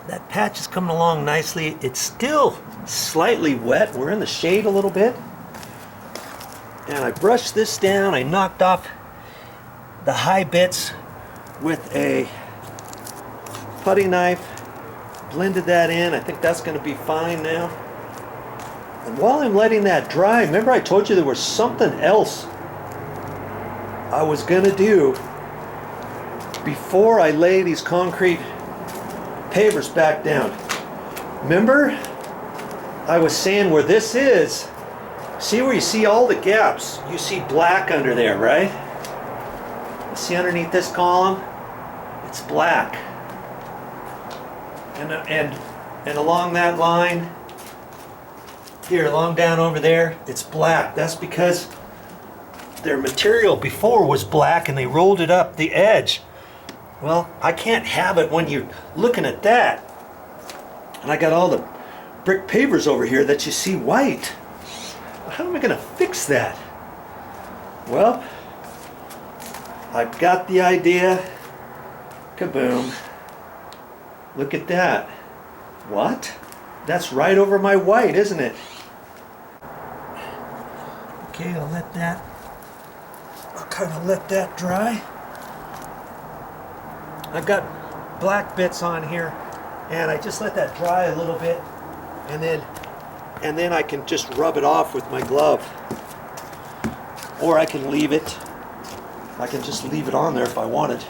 That patch is coming along nicely. It's still slightly wet. We're in the shade a little bit. And I brushed this down. I knocked off the high bits with a putty knife. Blended that in. I think that's going to be fine now. And while I'm letting that dry, remember I told you there was something else I was going to do before I lay these concrete pavers back down. Remember I was saying where this is, see where you see all the gaps, you see black under there, right? You see underneath this column, it's black. And along that line here, along down over there, it's black. That's because their material before was black and they rolled it up the edge. Well, I can't have it when you're looking at that. And I got all the brick pavers over here that you see white. How am I going to fix that? Well, I've got the idea. Kaboom. Look at that. What? That's right over my white, isn't it? Okay, I'll kind of let that dry. I've got black bits on here, and I just let that dry a little bit, and then I can just rub it off with my glove. Or I can leave it. I can just leave it on there if I wanted.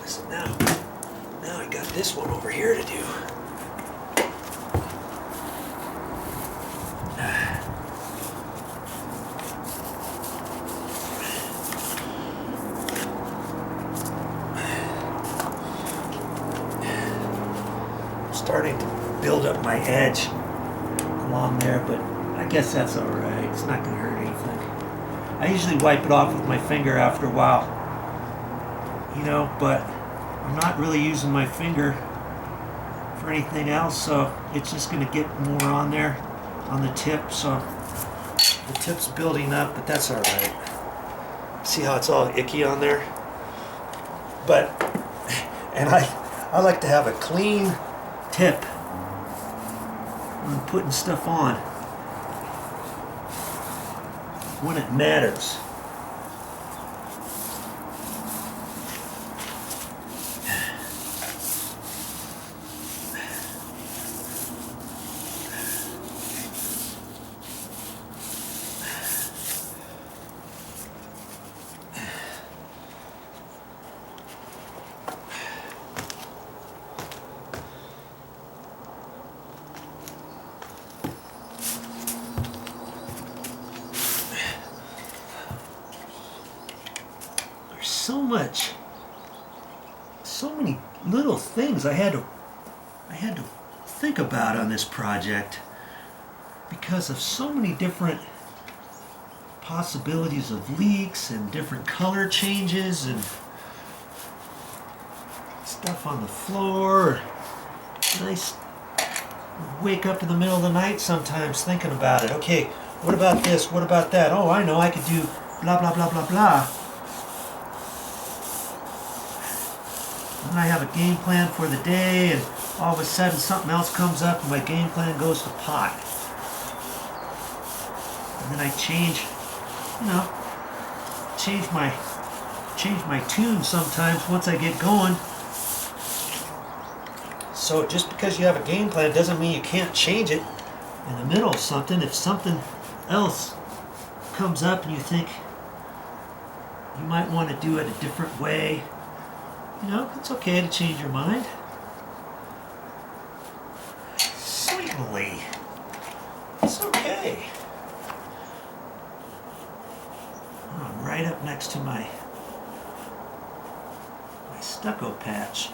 So now I got this one over here to do. Starting to build up my edge along there, but I guess that's all right. It's not going to hurt anything. I usually wipe it off with my finger after a while, you know, but I'm not really using my finger for anything else, so it's just going to get more on there on the tip, so the tip's building up, but that's all right. See how it's all icky on there? But, and I like to have a clean tip when putting stuff on when it matters. So many little things I had to think about on this project because of so many different possibilities of leaks and different color changes and stuff on the floor. And I wake up in the middle of the night sometimes thinking about it. Okay, what about this? What about that? Oh, I know, I could do blah, blah, blah, blah, blah. And I have a game plan for the day, and all of a sudden something else comes up and my game plan goes to pot. And then I change my tune sometimes once I get going. So just because you have a game plan doesn't mean you can't change it in the middle of something. If something else comes up and you think you might want to do it a different way, you know, it's okay to change your mind. Certainly. It's okay. I'm right up next to my stucco patch.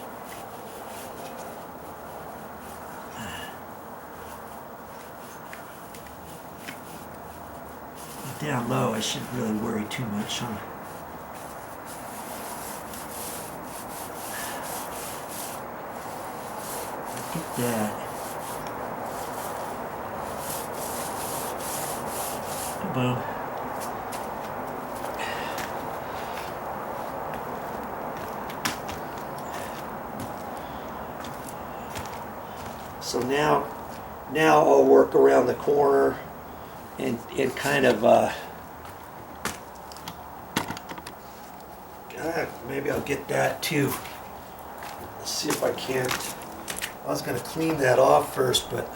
Down low, I shouldn't really worry too much on. Look at that. Boom. So now I'll work around the corner and kind of maybe I'll get that too. Let's see if I can't. I was going to clean that off first, but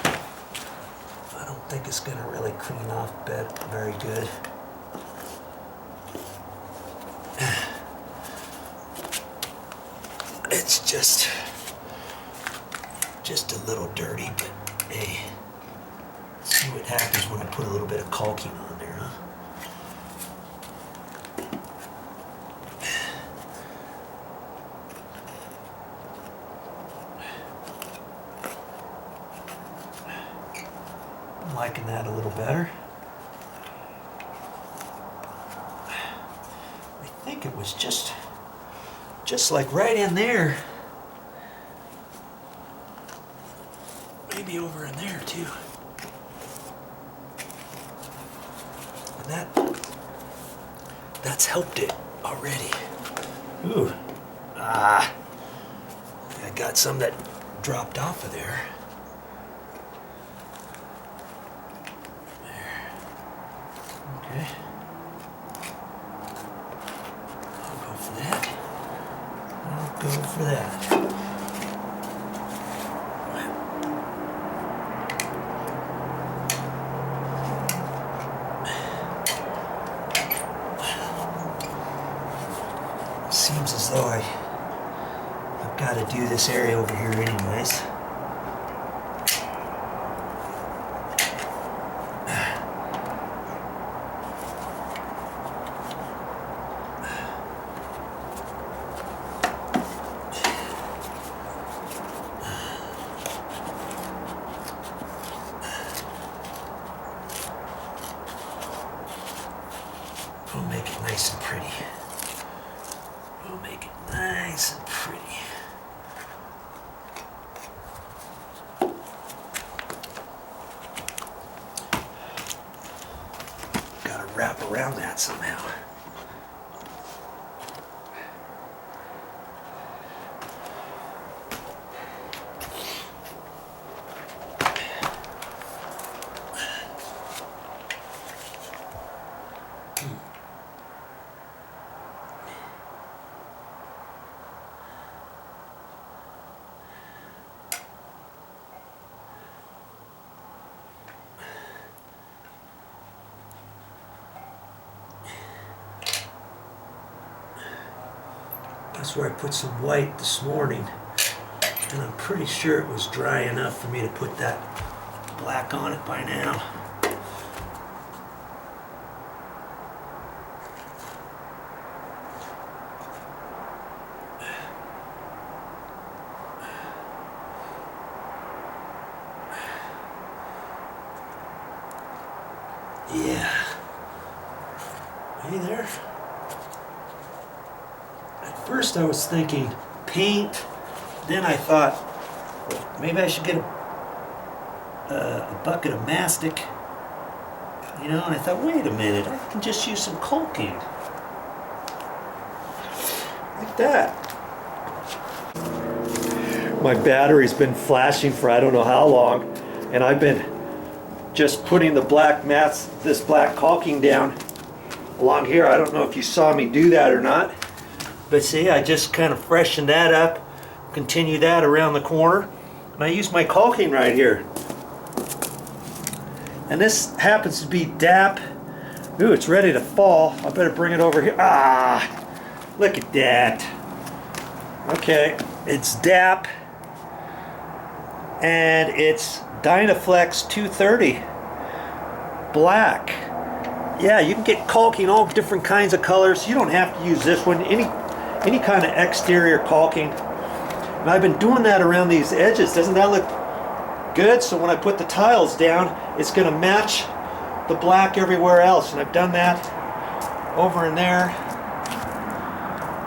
I don't think it's going to really clean off very good. It's just a little dirty, but hey, let's see what happens when I put a little bit of caulking on there, huh? I'm liking that a little better. I think it was just like right in there. Maybe over in there too. And that's helped it already. Ooh. I got some that dropped off of there. Okay. I'll go for that. I'll go for that. Seems as though I've got to do this area over here anyways. We'll make it nice and pretty. We'll make it nice and pretty. Gotta wrap around that somehow. That's where I put some white this morning, and I'm pretty sure it was dry enough for me to put that black on it by now. Yeah. Hey there. At first I was thinking paint, then I thought maybe I should get a bucket of mastic, you know, and I thought, wait a minute, I can just use some caulking. Like that. My battery's been flashing for I don't know how long, and I've been just putting the black this black caulking down along here. I don't know if you saw me do that or not, but see, I just kind of freshened that up, continue that around the corner, and I use my caulking right here. And this happens to be DAP. Ooh, it's ready to fall. I better bring it over here. Ah, look at that. Okay, it's DAP, and it's Dynaflex 230 black. Yeah, you can get caulking all different kinds of colors. You don't have to use this one. Any kind of exterior caulking. And I've been doing that around these edges. Doesn't that look good? So when I put the tiles down, it's going to match the black everywhere else. And I've done that over in there,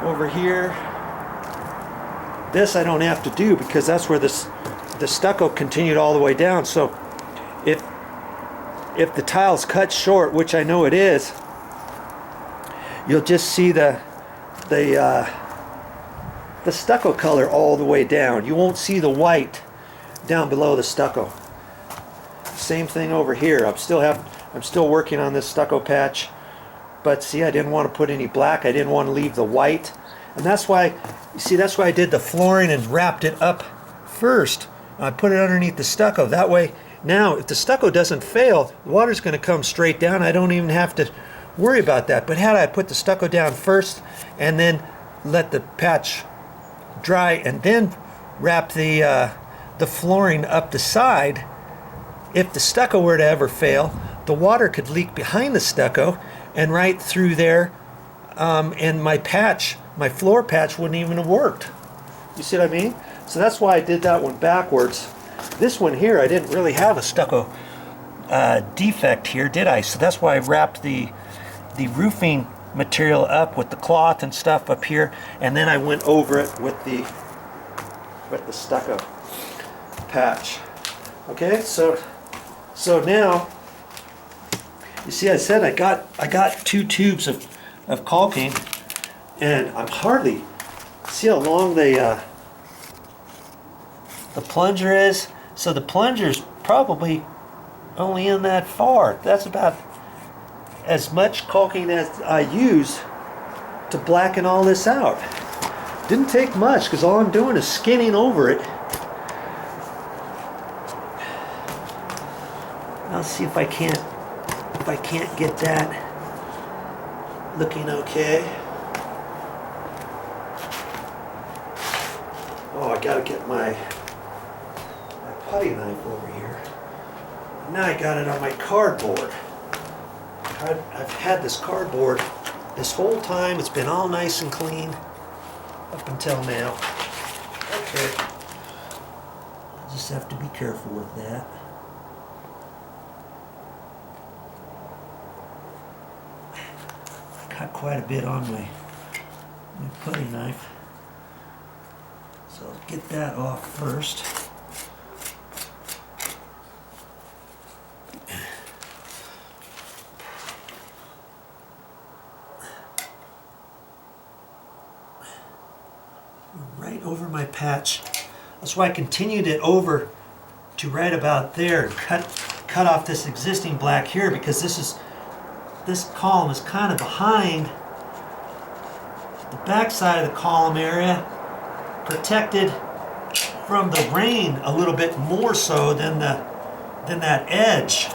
over here. This I don't have to do because that's where the stucco continued all the way down. So if the tile's cut short, which I know it is, you'll just see the stucco color all the way down. You won't see the white down below the stucco. Same thing over here. I'm still working on this stucco patch, but see, I didn't want to put any black. I didn't want to leave the white, and that's why, you see, that's why I did the flooring and wrapped it up first. I put it underneath the stucco. That way, now if the stucco doesn't fail, the water's going to come straight down. I don't even have to worry about that. But had I put the stucco down first and then let the patch dry and then wrap the flooring up the side, if the stucco were to ever fail, the water could leak behind the stucco and right through there, and my floor patch wouldn't even have worked. You see what I mean? So that's why I did that one backwards. This one here, I didn't really have a stucco defect here, did I? So that's why I wrapped the roofing material up with the cloth and stuff up here, and then I went over it with the stucco patch. Okay, so now you see, I said I got 2 tubes of caulking, and I'm hardly, see how long the plunger is? So the plunger's probably only in that far. That's about as much caulking as I use to blacken all this out. Didn't take much, because all I'm doing is skinning over it. I'll see if I can't get that looking okay. Oh, I gotta get my putty knife over here. Now I got it on my cardboard. I've had this cardboard this whole time. It's been all nice and clean up until now. Okay. I just have to be careful with that. Got quite a bit on my putty knife. So I'll get that off first. Right over my patch. That's why I continued it over to right about there and cut off this existing black here, because this column is kind of behind the back side of the column area, protected from the rain a little bit more so than that edge.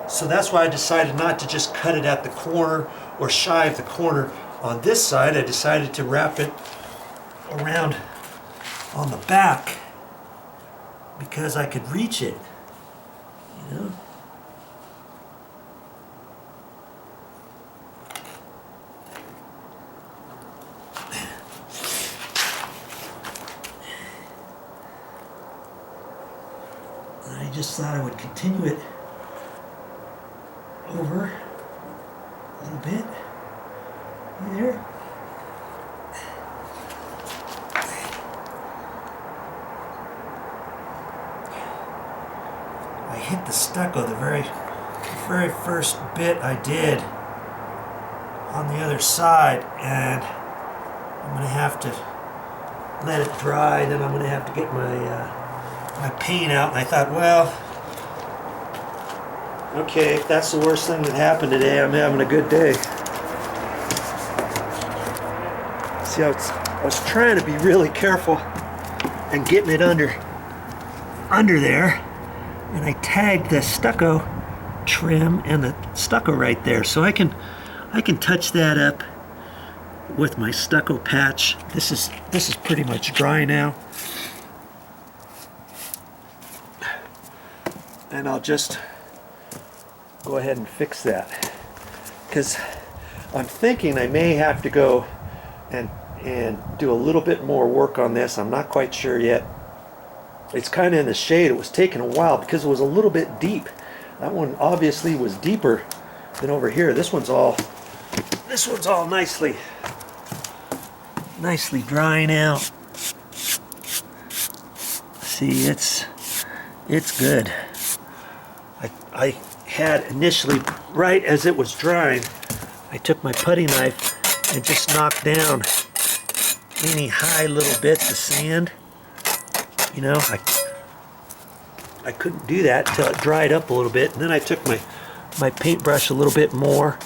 So that's why I decided not to just cut it at the corner or shy of the corner on this side. I decided to wrap it around on the back because I could reach it, you know. I just thought I would continue it over a little bit there. I hit the stucco the very first bit I did on the other side, and I'm going to have to let it dry. Then I'm going to have to get my paint out, and I thought, well, okay, if that's the worst thing that happened today, I'm having a good day. See, I was trying to be really careful and getting it under there, and I tagged the stucco trim and the stucco right there, so I can touch that up with my stucco patch. This is pretty much dry now. And I'll just go ahead and fix that, because I'm thinking I may have to go and do a little bit more work on this. I'm not quite sure yet. It's kind of in the shade. It was taking a while because it was a little bit deep. That one obviously was deeper than over here. This one's all nicely drying out. See, it's good. I had initially, right as it was drying, I took my putty knife and just knocked down any high little bits of sand. You know, I couldn't do that until it dried up a little bit. And then I took my paintbrush a little bit more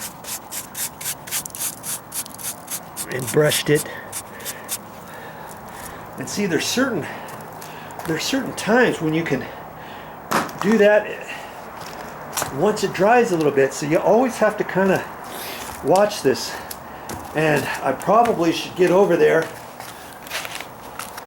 and brushed it. And see, there's certain times when you can do that once it dries a little bit. So you always have to kind of watch this. And I probably should get over there